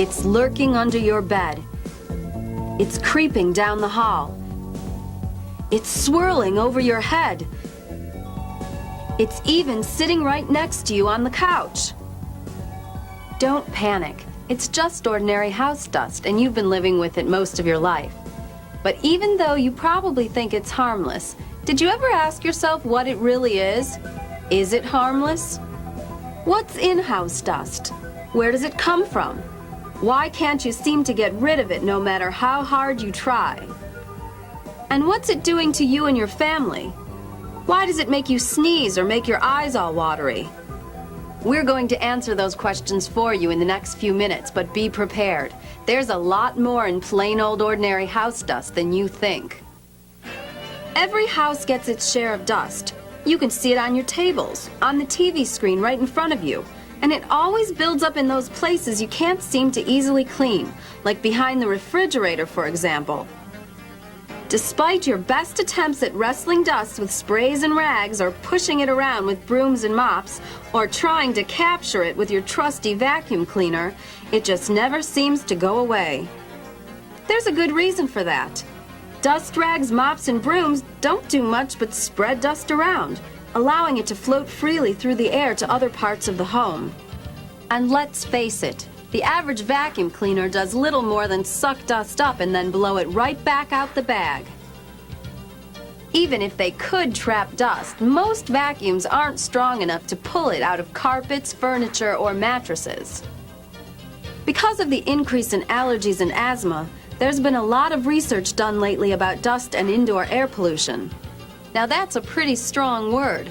It's lurking under your bed. It's creeping down the hall. It's swirling over your head. It's even sitting right next to you on the couch. Don't panic. It's just ordinary house dust, and you've been living with it most of your life. But even though you probably think it's harmless, did you ever ask yourself what it really is? Is it harmless? What's in house dust? Where does it come from? Why can't you seem to get rid of it no matter how hard you try? And what's it doing to you and your family? Why does it make you sneeze or make your eyes all watery? We're going to answer those questions for you in the next few minutes, but be prepared. There's a lot more in plain old ordinary house dust than you think. Every house gets its share of dust. You can see it on your tables, on the TV screen right in front of you. And it always builds up in those places you can't seem to easily clean, like behind the refrigerator, for example. Despite your best attempts at wrestling dust with sprays and rags, or pushing it around with brooms and mops, or trying to capture it with your trusty vacuum cleaner, it just never seems to go away. There's a good reason for that. Dust rags, mops, and brooms don't do much but spread dust around, allowing it to float freely through the air to other parts of the home. And let's face it, the average vacuum cleaner does little more than suck dust up and then blow it right back out the bag. Even if they could trap dust, most vacuums aren't strong enough to pull it out of carpets, furniture, or mattresses. Because of the increase in allergies and asthma, there's been a lot of research done lately about dust and indoor air pollution. Now that's a pretty strong word.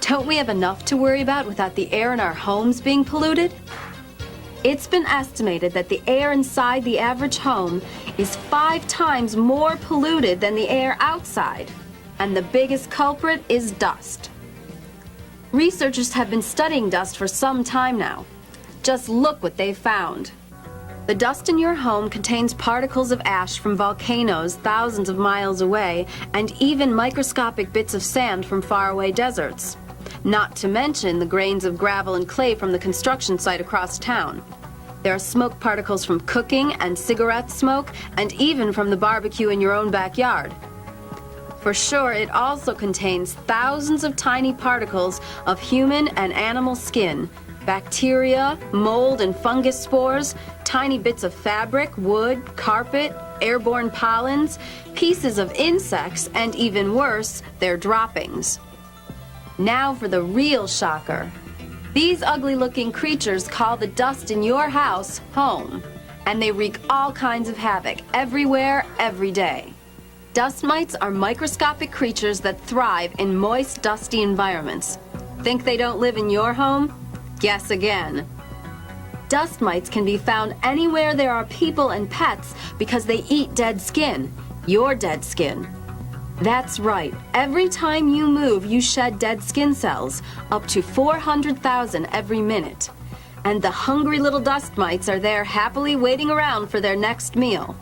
Don't we have enough to worry about without the air in our homes being polluted? It's been estimated that the air inside the average home is 5 times more polluted than the air outside. And the biggest culprit is dust. Researchers have been studying dust for some time now. Just look what they've found. The dust in your home contains particles of ash from volcanoes thousands of miles away, and even microscopic bits of sand from faraway deserts. Not to mention the grains of gravel and clay from the construction site across town. There are smoke particles from cooking and cigarette smoke, and even from the barbecue in your own backyard. For sure, it also contains thousands of tiny particles of human and animal skin, bacteria, mold and fungus spores, tiny bits of fabric, wood, carpet, airborne pollens, pieces of insects, and even worse, their droppings. Now for the real shocker. These ugly-looking creatures call the dust in your house home, and they wreak all kinds of havoc everywhere, every day. Dust mites are microscopic creatures that thrive in moist, dusty environments. Think they don't live in your home? Guess again. Dust mites can be found anywhere there are people and pets because they eat dead skin, your dead skin. That's right. Every time you move, you shed dead skin cells, up to 400,000 every minute. And the hungry little dust mites are there happily waiting around for their next meal.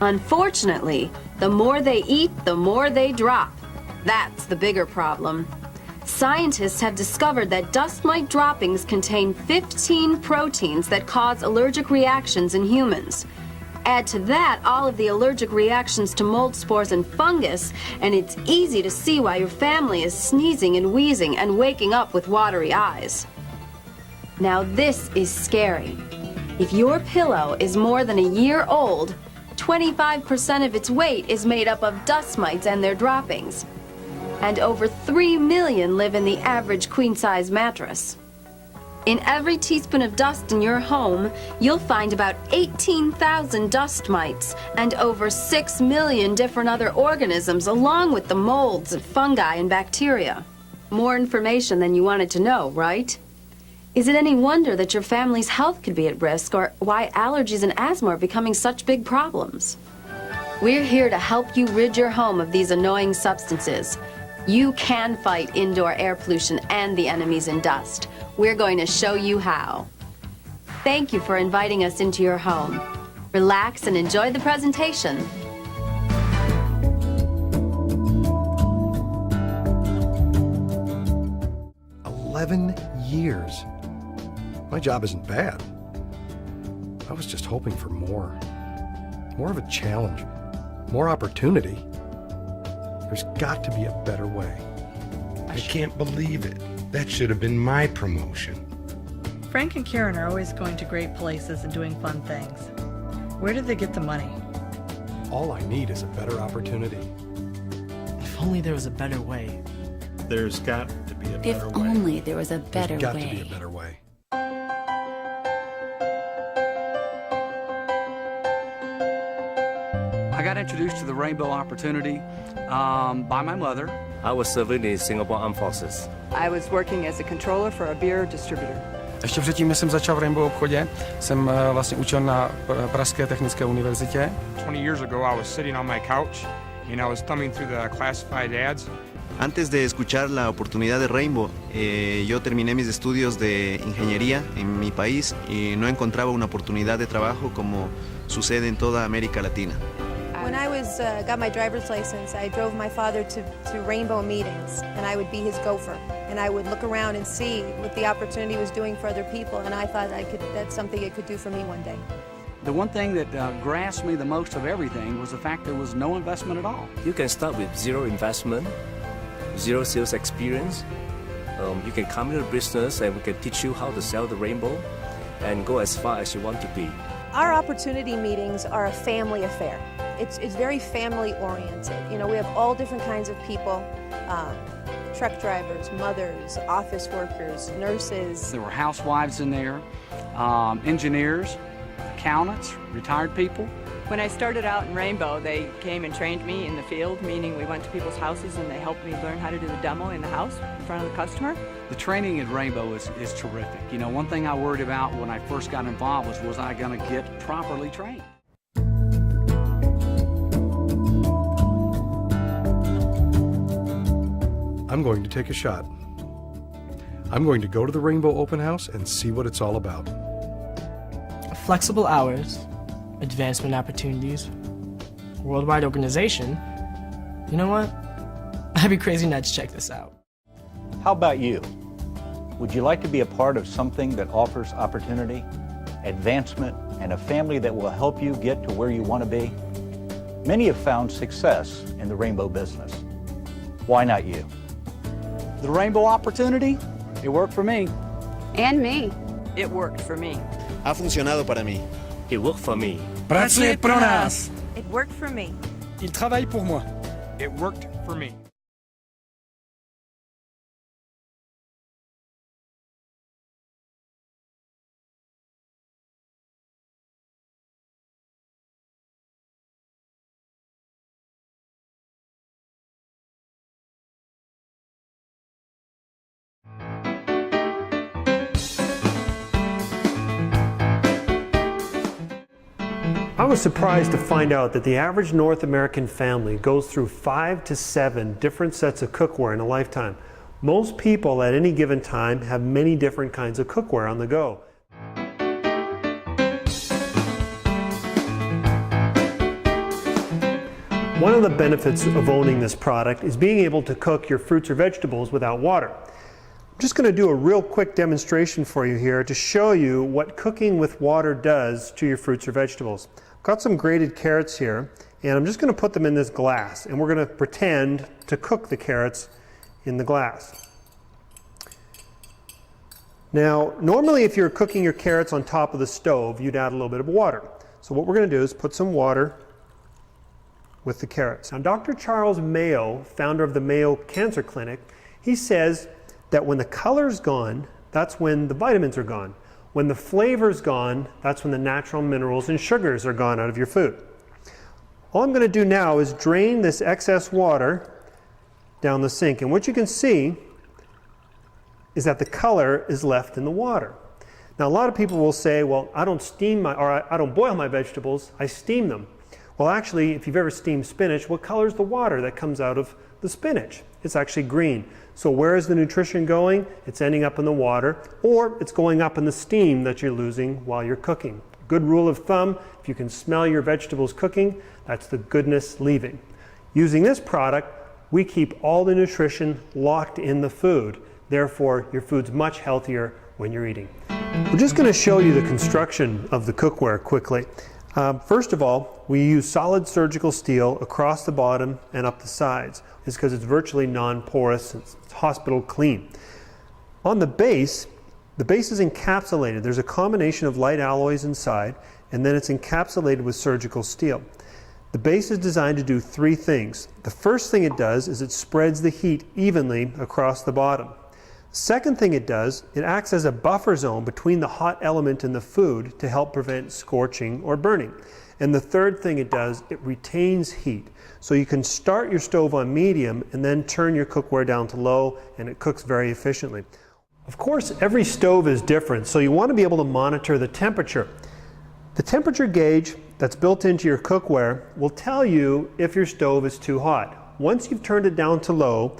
Unfortunately, the more they eat, the more they drop. That's the bigger problem. Scientists have discovered that dust mite droppings contain 15 proteins that cause allergic reactions in humans. Add to that all of the allergic reactions to mold spores and fungus, and it's easy to see why your family is sneezing and wheezing and waking up with watery eyes. Now this is scary. If your pillow is more than a year old, 25% of its weight is made up of dust mites and their droppings. And over 3 million live in the average queen-size mattress. In every teaspoon of dust in your home, you'll find about 18,000 dust mites and over 6 million different other organisms, along with the molds and fungi and bacteria. More information than you wanted to know, right? Is it any wonder that your family's health could be at risk, or why allergies and asthma are becoming such big problems? We're here to help you rid your home of these annoying substances. You can fight indoor air pollution and the enemies in dust. We're going to show you how. Thank you for inviting us into your home. Relax and enjoy the presentation. "11 years. My job isn't bad. I was just hoping for more. More of a challenge. More opportunity. There's got to be a better way. I can't believe it. That should have been my promotion. Frank and Karen are always going to great places and doing fun things. Where did they get the money? All I need is a better opportunity. If only there was a better way. There's got to be a better If way. only there was a better There's got way. to be a better way. I got introduced to the Rainbow Opportunity by my mother. I was serving in Singapore Armed Forces. I was working as a controller for a beer distributor. Ještě předtím, než jsem začal v Rainbow obchodě, jsem vlastně učil na Pražské technické univerzitě. 20 years ago, I was sitting on my couch and I was thumbing through the classified ads. Antes de escuchar la oportunidad de Rainbow, yo terminé mis estudios de ingeniería en mi país y no encontraba una oportunidad de trabajo como sucede en toda América Latina. When I got my driver's license, I drove my father to Rainbow meetings, and I would be his gopher. And I would look around and see what the opportunity was doing for other people, and I thought that's something it could do for me one day. The one thing that grasped me the most of everything was the fact there was no investment at all. You can start with zero investment, zero sales experience. You can come into the business and we can teach you how to sell the Rainbow and go as far as you want to be. Our opportunity meetings are a family affair. It's very family oriented. You know, we have all different kinds of people, truck drivers, mothers, office workers, nurses. There were housewives in there, engineers, accountants, retired people. When I started out in Rainbow, they came and trained me in the field, meaning we went to people's houses and they helped me learn how to do the demo in the house in front of the customer. The training at Rainbow is terrific. You know, one thing I worried about when I first got involved was I going to get properly trained? I'm going to take a shot. I'm going to go to the Rainbow Open House and see what it's all about. Flexible hours, advancement opportunities, worldwide organization. You know what? I'd be crazy not to check this out. How about you? Would you like to be a part of something that offers opportunity, advancement, and a family that will help you get to where you want to be? Many have found success in the Rainbow business. Why not you? The Rainbow Opportunity, it worked for me. And me. It worked for me. Ha funcionado para mí. It worked for me. Pracuje pro nás. It worked for me. Il travaille pour moi. It worked for me. I was surprised to find out that the average North American family goes through 5 to 7 different sets of cookware in a lifetime. Most people at any given time have many different kinds of cookware on the go. One of the benefits of owning this product is being able to cook your fruits or vegetables without water. I'm just going to do a real quick demonstration for you here to show you what cooking with water does to your fruits or vegetables. I've got some grated carrots here, and I'm just going to put them in this glass, and we're going to pretend to cook the carrots in the glass. Now, normally if you're cooking your carrots on top of the stove, you'd add a little bit of water. So what we're going to do is put some water with the carrots. Now, Dr. Charles Mayo, founder of the Mayo Cancer Clinic, he says that when the color's gone, that's when the vitamins are gone. When the flavor's gone, that's when the natural minerals and sugars are gone out of your food. All I'm going to do now is drain this excess water down the sink, and what you can see is that the color is left in the water. Now, a lot of people will say, well, I don't I don't boil my vegetables, I steam them. Well, actually, if you've ever steamed spinach, what color is the water that comes out of the spinach? It's actually green. So where is the nutrition going? It's ending up in the water, or it's going up in the steam that you're losing while you're cooking. Good rule of thumb, if you can smell your vegetables cooking, that's the goodness leaving. Using this product, we keep all the nutrition locked in the food. Therefore, your food's much healthier when you're eating. We're just going to show you the construction of the cookware quickly. First of all, we use solid surgical steel across the bottom and up the sides. It's because it's virtually non-porous, it's hospital clean. On the base is encapsulated. There's a combination of light alloys inside, and then it's encapsulated with surgical steel. The base is designed to do three things. The first thing it does is it spreads the heat evenly across the bottom. Second thing it does, it acts as a buffer zone between the hot element and the food to help prevent scorching or burning. And the third thing it does, it retains heat. So you can start your stove on medium and then turn your cookware down to low, and it cooks very efficiently. Of course, every stove is different, so you want to be able to monitor the temperature. The temperature gauge that's built into your cookware will tell you if your stove is too hot. Once you've turned it down to low,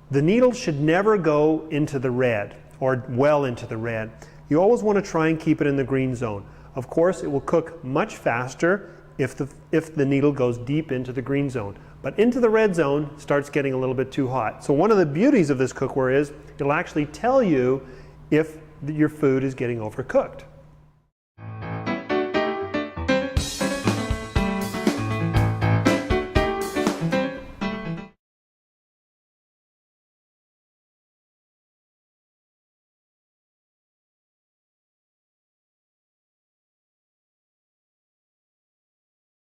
the needle should never go into the red or well into the red. You always want to try and keep it in the green zone. Of course, it will cook much faster if the needle goes deep into the green zone. But into the red zone starts getting a little bit too hot. So one of the beauties of this cookware is it'll actually tell you if your food is getting overcooked.